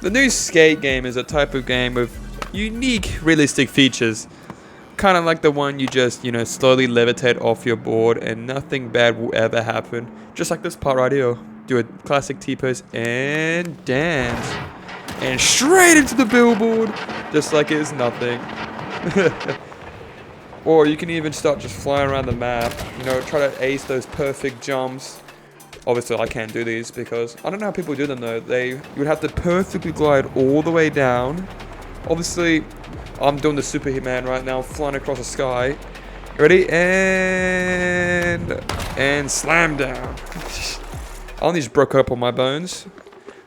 The new Skate game is a type of game with unique, realistic features. Kind of like the one you just, slowly levitate off your board and nothing bad will ever happen. Just like this part right here. Do a classic T-pose and dance. And straight into the billboard, just like it's nothing. Or you can even start just flying around the map. Try to ace those perfect jumps. Obviously, I can't do these because I don't know how people do them though. You would have to perfectly glide all the way down. Obviously, I'm doing the Super Hitman right now, flying across the sky. Ready? And slam down. I only just broke up on my bones.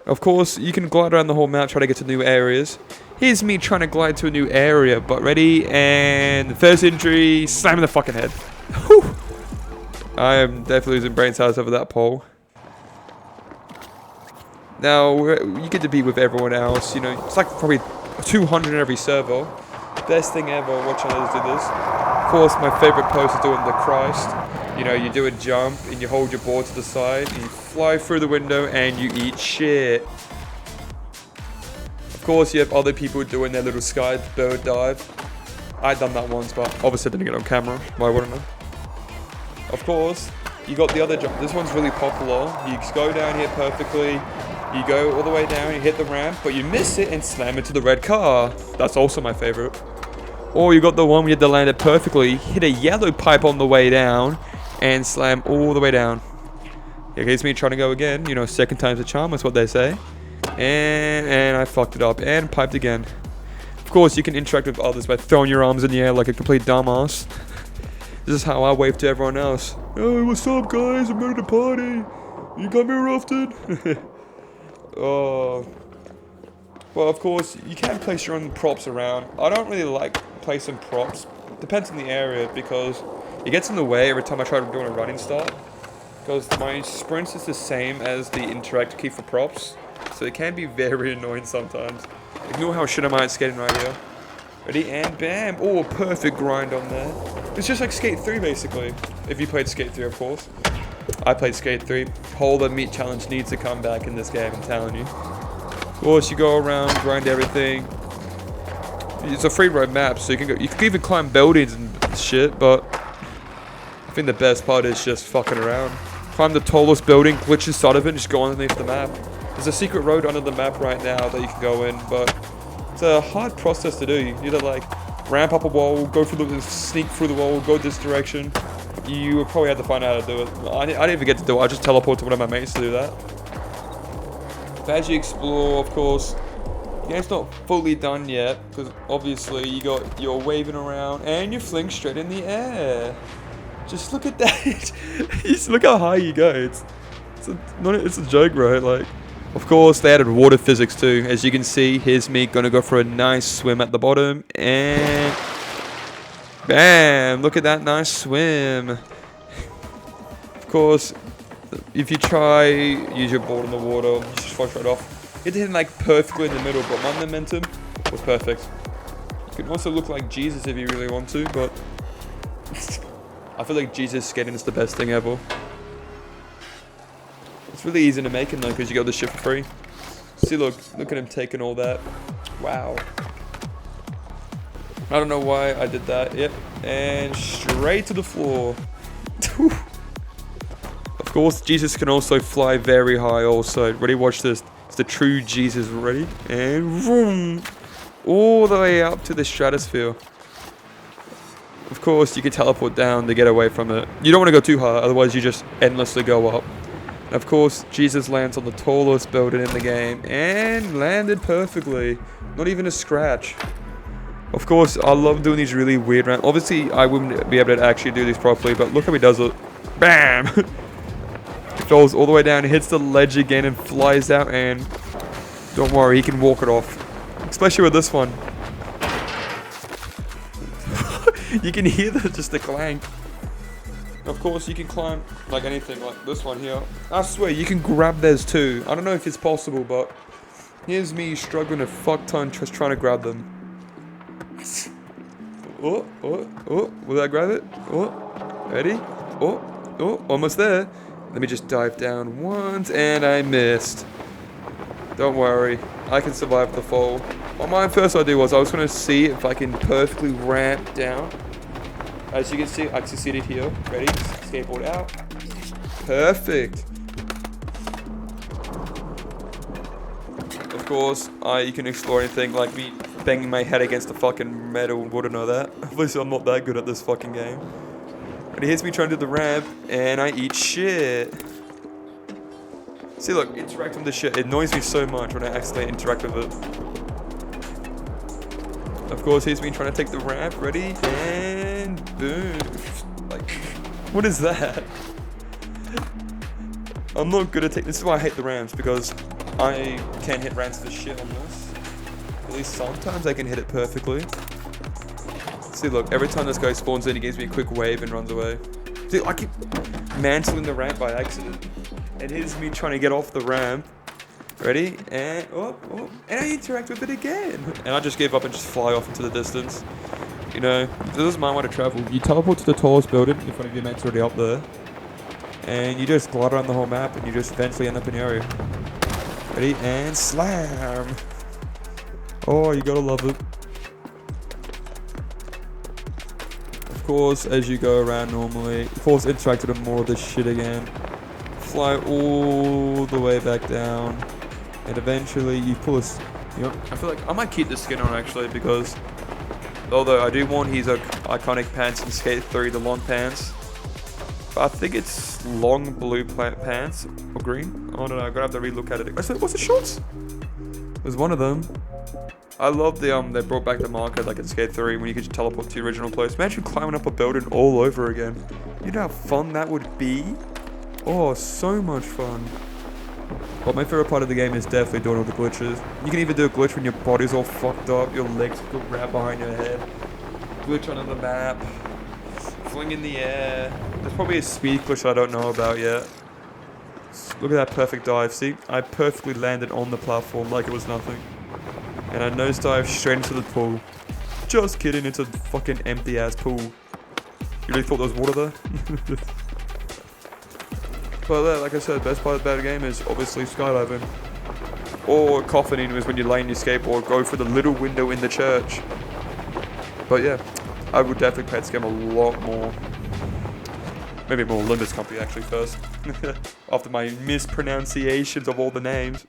Of course, you can glide around the whole map, try to get to new areas. Here's me trying to glide to a new area, but ready, and the first injury, slam in the fucking head. Whew. I am definitely losing brain cells over that pole. Now, you get to be with everyone else, it's like probably 200 in every server. Best thing ever watching others do this. Of course, my favorite pose is doing the Christ. You do a jump and you hold your board to the side, and you fly through the window and you eat shit. Of course, you have other people doing their little sky bird dive. I'd done that once, but obviously I didn't get on camera. Why wouldn't I? Of course, you got the other jump. This one's really popular. You go down here perfectly. You go all the way down, you hit the ramp, but you miss it and slam into the red car. That's also my favorite. Or you got the one where you had to land it perfectly, hit a yellow pipe on the way down, and slam all the way down. Here's me trying to go again. Second time's a charm, that's what they say. And I fucked it up and piped again. Of course, you can interact with others by throwing your arms in the air like a complete dumbass. This is how I wave to everyone else. Hey, what's up, guys? I'm ready to party. You got me roasted? Oh. Well, of course, you can place your own props around. I don't really like placing props. Depends on the area because it gets in the way every time I try to do a running start. Because my sprints is the same as the interact key for props. So it can be very annoying sometimes. Ignore how shit I am at skating right here. Ready, and bam! Oh, perfect grind on there. It's just like Skate 3 basically. If you played Skate 3, of course. I played Skate 3. Whole the meat challenge needs to come back in this game, I'm telling you. Of course, you go around, grind everything. It's a free roam map, so you can even climb buildings and shit, but I think the best part is just fucking around. Climb the tallest building, glitch inside of it, and just go underneath the map. There's a secret road under the map right now that you can go in, but it's a hard process to do. You need to ramp up a wall, sneak through the wall, go this direction. You would probably have to find out how to do it. I didn't even get to do it. I just teleport to one of my mates to do that. But as you explore, of course, the game's not fully done yet because obviously you're waving around and you fling straight in the air. Just look at that. Just look how high you go. It's a joke, right? Of course, they added water physics too. As you can see, here's me gonna go for a nice swim at the bottom and bam! Look at that nice swim. Of course, if you try use your board in the water, you just fall right off. It didn't perfectly in the middle, but my momentum was perfect. You can also look like Jesus if you really want to, but I feel like Jesus skating is the best thing ever. It's really easy to make him though, because you got the shit for free. See, look at him taking all that. Wow. I don't know why I did that. Yep. And straight to the floor. Of course, Jesus can also fly very high also. Ready? Watch this. It's the true Jesus. Ready? And vroom. All the way up to the stratosphere. Of course, you can teleport down to get away from it. You don't want to go too high, otherwise you just endlessly go up. And of course, Jesus lands on the tallest building in the game. And landed perfectly. Not even a scratch. Of course, I love doing these really weird rounds. Obviously, I wouldn't be able to actually do these properly, but look how he does it. Bam! He falls all the way down, hits the ledge again, and flies out, and don't worry, he can walk it off. Especially with this one. You can hear just the clank. Of course, you can climb like anything, like this one here. I swear, you can grab theirs too. I don't know if it's possible, but here's me struggling a fuck ton just trying to grab them. Oh, will I grab it? Oh, ready? Oh, almost there. Let me just dive down once, and I missed. Don't worry, I can survive the fall. Well, my first idea was I was going to see if I can perfectly ramp down. As you can see, I succeeded here. Ready? Skateboard out. Perfect. Of course, you can explore anything like me banging my head against the fucking metal. Wouldn't know that. Obviously, I'm not that good at this fucking game. But here's me trying to do the ramp, and I eat shit. See, look, interact with the shit. It annoys me so much when I accidentally interact with it. Of course, here's me trying to take the ramp. Ready? And boom. Like, what is that? I'm not good at taking. This is why I hate the ramps, because I can't hit ramps for shit on this. At least sometimes I can hit it perfectly. See, look, every time this guy spawns in, he gives me a quick wave and runs away. See, I keep mantling the ramp by accident. And here's me trying to get off the ramp. Ready? And and I interact with it again. And I just give up and just fly off into the distance. You know, this is my way to travel. You teleport to the tallest building if one of your mates already up there. And you just glide around the whole map and you just eventually end up in the area. Ready? And slam! Oh, you gotta love it. Of course, as you go around normally, force interact with more of this shit again. Fly all the way back down, and eventually you pull a. You know, I feel like I might keep this skin on actually, because although I do want his iconic pants in Skate 3, the long pants, but I think it's long blue pants or green. I don't know. I'm gonna have to relook at it. I said, what's the shorts? It was one of them. I love the they brought back the marker like in Skate 3 when you could just teleport to the original place. Imagine climbing up a building all over again. You know how fun that would be? Oh, so much fun. But my favorite part of the game is definitely doing all the glitches. You can even do a glitch when your body's all fucked up, your legs go wrapped behind your head. Glitch onto the map. Fling in the air. There's probably a speed glitch I don't know about yet. Look at that perfect dive. See? I perfectly landed on the platform like it was nothing. And I nosedive straight into the pool. Just kidding, it's a fucking empty ass pool. You really thought there was water there? But like I said, best part about the game is obviously skydiving. Or coffining is when you lay on your skateboard, go for the little window in the church. But yeah, I would definitely play this game a lot more. Maybe more Limbus Company actually first. After my mispronunciations of all the names.